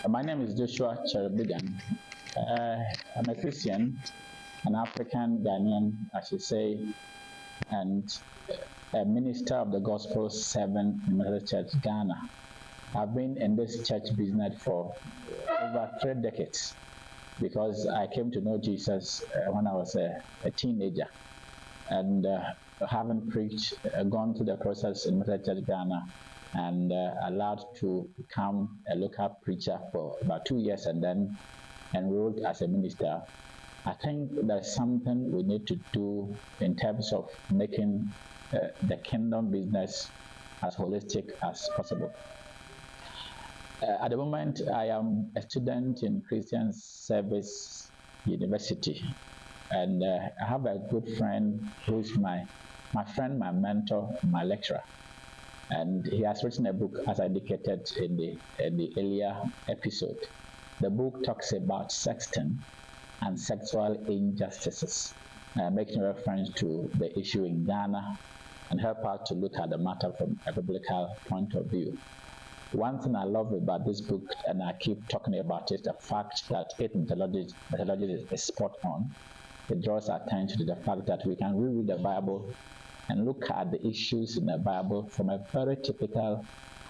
My name is Joshua Cherubigan. I'm a Christian, an African Ghanaian, I should say, and a minister of the Gospel 7 United Church, Ghana. I've been in this church business for over 3 decades because I came to know Jesus when I was a teenager, and having preached, gone through the process in United Church Ghana, and allowed to become a local preacher for about 2 years and then enrolled as a minister. I think there's something we need to do in terms of making the kingdom business as holistic as possible. At the moment, I am a student in Christian Service University, and I have a good friend who's my friend, my mentor, my lecturer. And he has written a book, as I indicated in the earlier episode. The book talks about sexting and sexual injustices, making reference to the issue in Ghana, and help us to look at the matter from a biblical point of view. One thing I love about this book, and I keep talking about it, the fact that its methodology is spot on. It draws attention to the fact that we can reread the Bible and look at the issues in the Bible from a very typical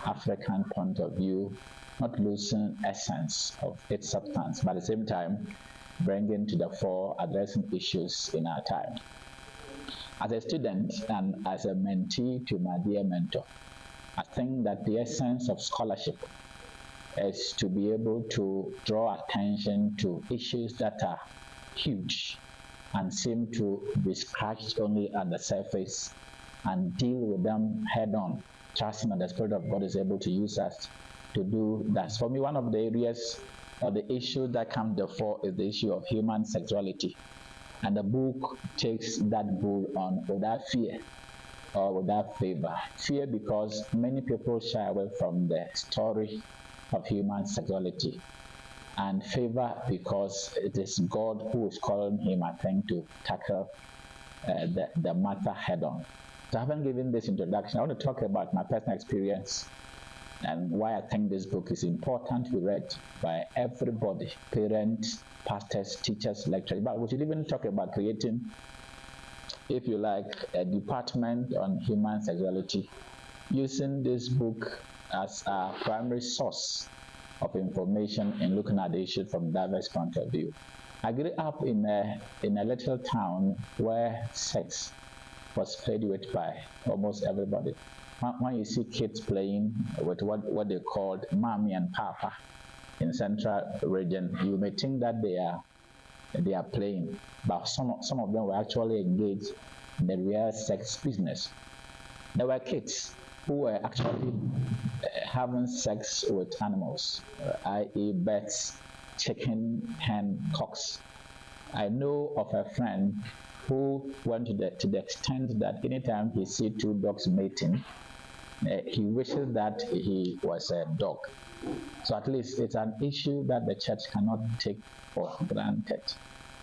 African point of view, not losing essence of its substance, but at the same time bringing to the fore addressing issues in our time. As a student and as a mentee to my dear mentor, I think that the essence of scholarship is to be able to draw attention to issues that are huge and seem to be scratched only at the surface, and deal with them head on, trusting that the Spirit of God is able to use us to do that. For me, one of the areas or the issue that comes to the fore is the issue of human sexuality. And the book takes that bull on without fear or without favor. Fear because many people shy away from the story of human sexuality, and favor because it is God who is calling him, I think, to tackle the matter head on. So having given this introduction, I want to talk about my personal experience and why I think this book is important to be read by everybody, parents, pastors, teachers, lecturers. But we should even talk about creating, if you like, a department on human sexuality, using this book as a primary source of information in looking at the issue from diverse point of view. I grew up in a little town where sex was played with by almost everybody. When you see kids playing with what they called mommy and papa in central region, you may think that they are playing, but some of them were actually engaged in the real sex business. There were kids who were actually having sex with animals, i.e. birds, chicken, hen, cocks. I know of a friend who went to the extent that anytime he sees 2 dogs mating, he wishes that he was a dog. So at least it's an issue that the church cannot take for granted.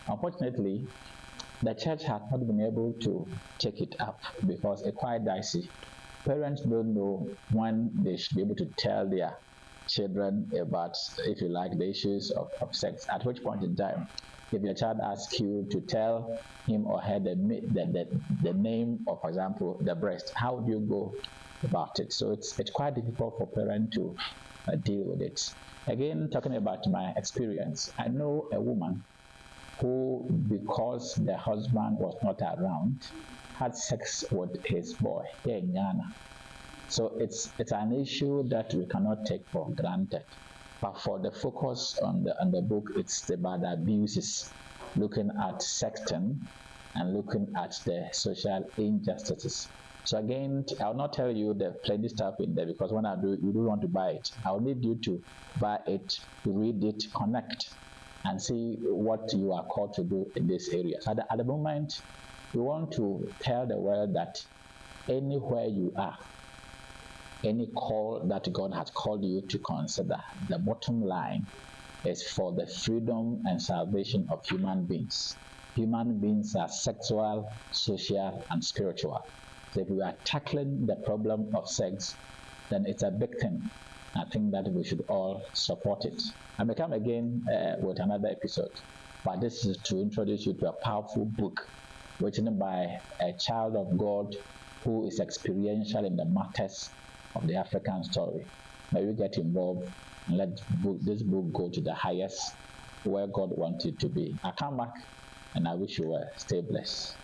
Unfortunately, the church has not been able to take it up because it's quite dicey. Parents don't know when they should be able to tell their children about, if you like, the issues of sex. At which point in time, if your child asks you to tell him or her the name of, for example, the breast, how do you go about it? So it's quite difficult for parents to deal with it. Again, talking about my experience, I know a woman who, because the husband was not around, had sex with his boy here in Ghana. So it's an issue that we cannot take for granted. But for the focus on the book, it's about the abuses, looking at sexting and looking at the social injustices. So again, I'll not tell you the plenty stuff in there, because when I do, you don't want to buy it. I'll need you to buy it, to read it, connect, and see what you are called to do in this area. So at the moment, we want to tell the world that anywhere you are, any call that God has called you to consider, the bottom line is for the freedom and salvation of human beings. Human beings are sexual, social, and spiritual. So if we are tackling the problem of sex, then it's a big thing. I think that we should all support it. I may come again with another episode, but this is to introduce you to a powerful book written by a child of God who is experiential in the matters of the African story. May we get involved and let this book go to the highest where God wants it to be. I come back and I wish you well. Stay blessed.